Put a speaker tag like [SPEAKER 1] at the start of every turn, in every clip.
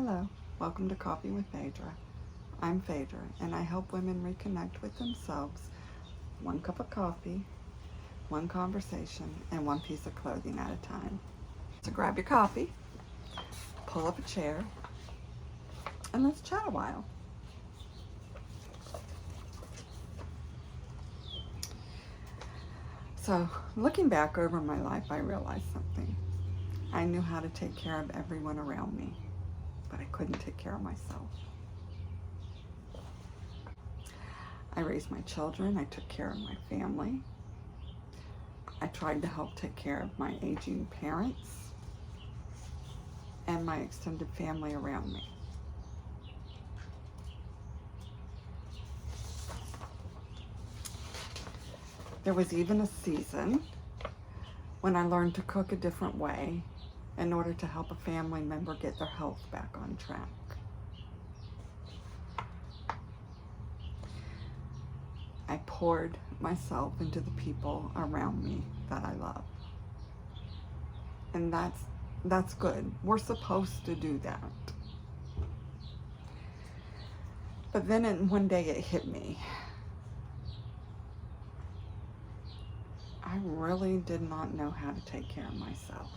[SPEAKER 1] Hello, welcome to Coffee with Phaedra. I'm Phaedra, and I help women reconnect with themselves, one cup of coffee, one conversation, and one piece of clothing at a time. So grab your coffee, pull up a chair, and let's chat a while. So, looking back over my life, I realized something. I knew how to take care of everyone around me, but I couldn't take care of myself. I raised my children, I took care of my family. I tried to help take care of my aging parents and my extended family around me. There was even a season when I learned to cook a different way in order to help a family member get their health back on track. I poured myself into the people around me that I love. And that's good. We're supposed to do that. But then one day it hit me. I really did not know how to take care of myself.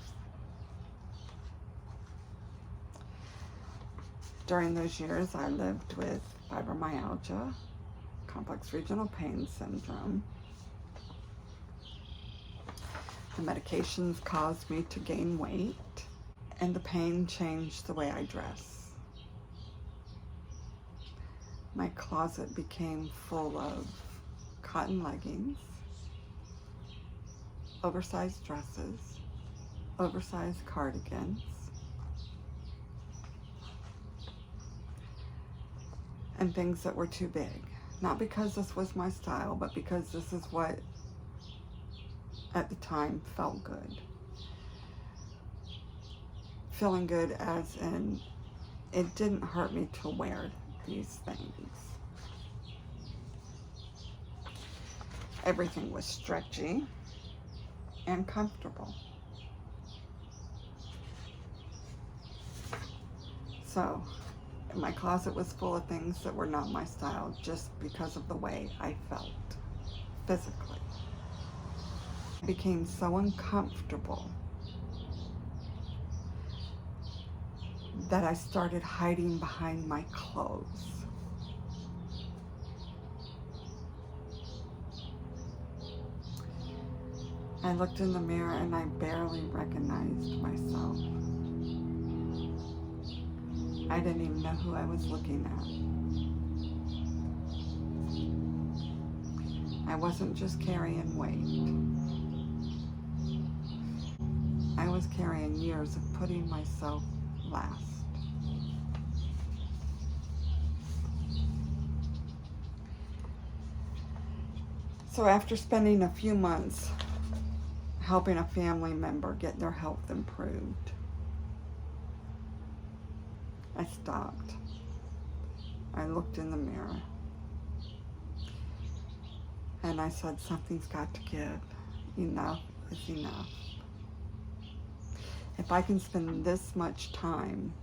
[SPEAKER 1] During those years, I lived with fibromyalgia, complex regional pain syndrome. The medications caused me to gain weight, and the pain changed the way I dress. My closet became full of cotton leggings, oversized dresses, oversized cardigans, and things that were too big. Not because this was my style, but because this is what at the time felt good. Feeling good as in it didn't hurt me to wear these things. Everything was stretchy and comfortable. So my closet was full of things that were not my style just because of the way I felt physically. I became so uncomfortable that I started hiding behind my clothes. I looked in the mirror and I barely recognized myself. I didn't even know who I was looking at. I wasn't just carrying weight. I was carrying years of putting myself last. So after spending a few months helping a family member get their health improved, I stopped. I looked in the mirror and I said, something's got to give. Enough is enough. If I can spend this much time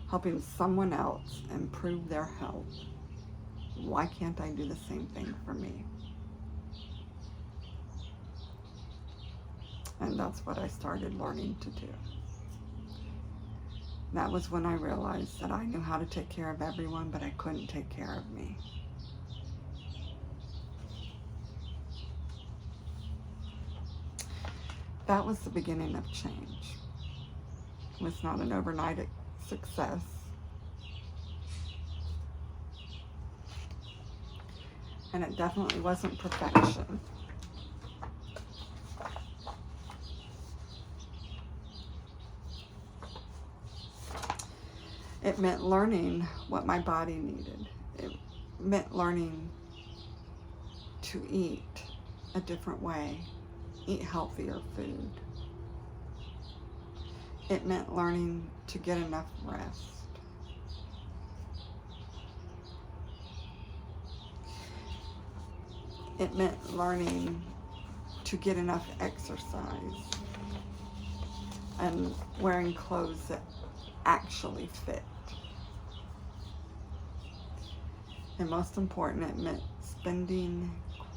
[SPEAKER 1] helping someone else improve their health, why can't I do the same thing for me? And that's what I started learning to do. That was when I realized that I knew how to take care of everyone, but I couldn't take care of me. That was the beginning of change. It was not an overnight success. And it definitely wasn't perfection. It meant learning what my body needed. It meant learning to eat a different way, eat healthier food. It meant learning to get enough rest. It meant learning to get enough exercise and wearing clothes that actually fit. And most important, it meant spending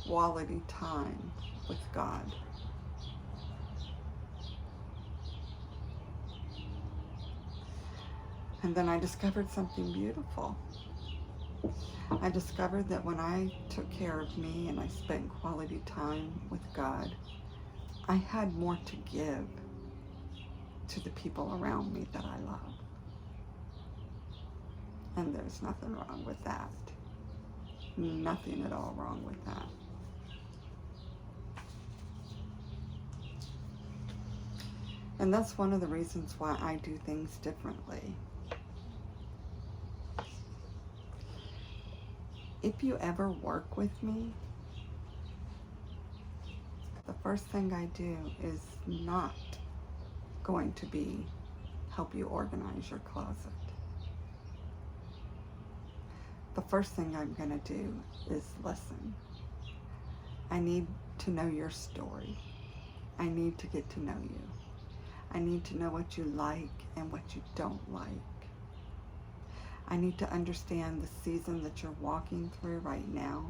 [SPEAKER 1] quality time with God. And then I discovered something beautiful. I discovered that when I took care of me and I spent quality time with God, I had more to give to the people around me that I love. And there's nothing wrong with that. Nothing at all wrong with that. And that's one of the reasons why I do things differently. If you ever work with me, the first thing I do is not going to be help you organize your closet. The first thing I'm going to do is listen. I need to know your story. I need to get to know you. I need to know what you like and what you don't like. I need to understand the season that you're walking through right now.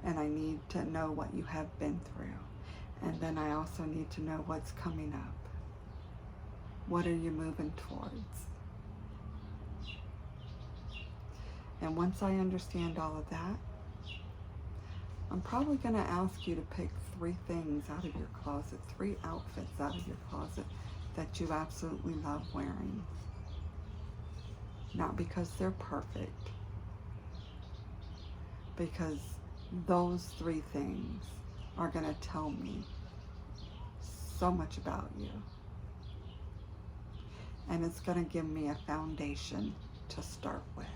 [SPEAKER 1] And I need to know what you have been through. And then I also need to know what's coming up. What are you moving towards? And once I understand all of that, I'm probably going to ask you to pick 3 things out of your closet, 3 outfits out of your closet that you absolutely love wearing. Not because they're perfect, because those 3 things are going to tell me so much about you. And it's going to give me a foundation to start with.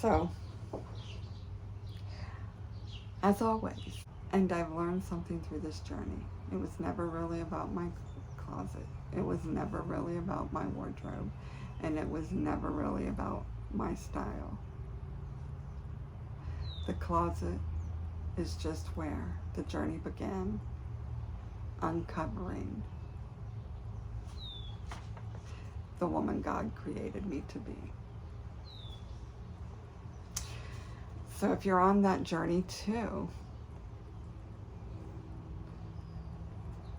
[SPEAKER 1] So, as always, and I've learned something through this journey, it was never really about my closet. It was never really about my wardrobe. And it was never really about my style. The closet is just where the journey began, uncovering the woman God created me to be. So if you're on that journey too,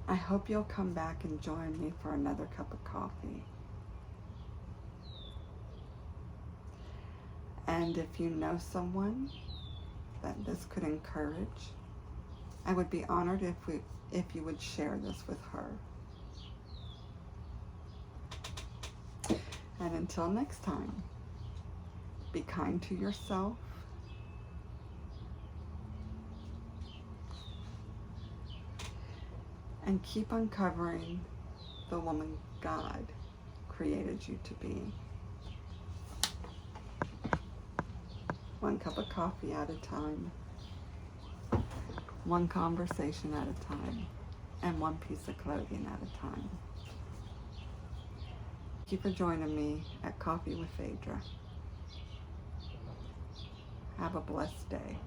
[SPEAKER 1] I hope you'll come back and join me for another cup of coffee. And if you know someone that this could encourage, I would be honored if you would share this with her. And until next time, be kind to yourself. And keep uncovering the woman God created you to be. One cup of coffee at a time. One conversation at a time. And one piece of clothing at a time. Thank you for joining me at Coffee with Phaedra. Have a blessed day.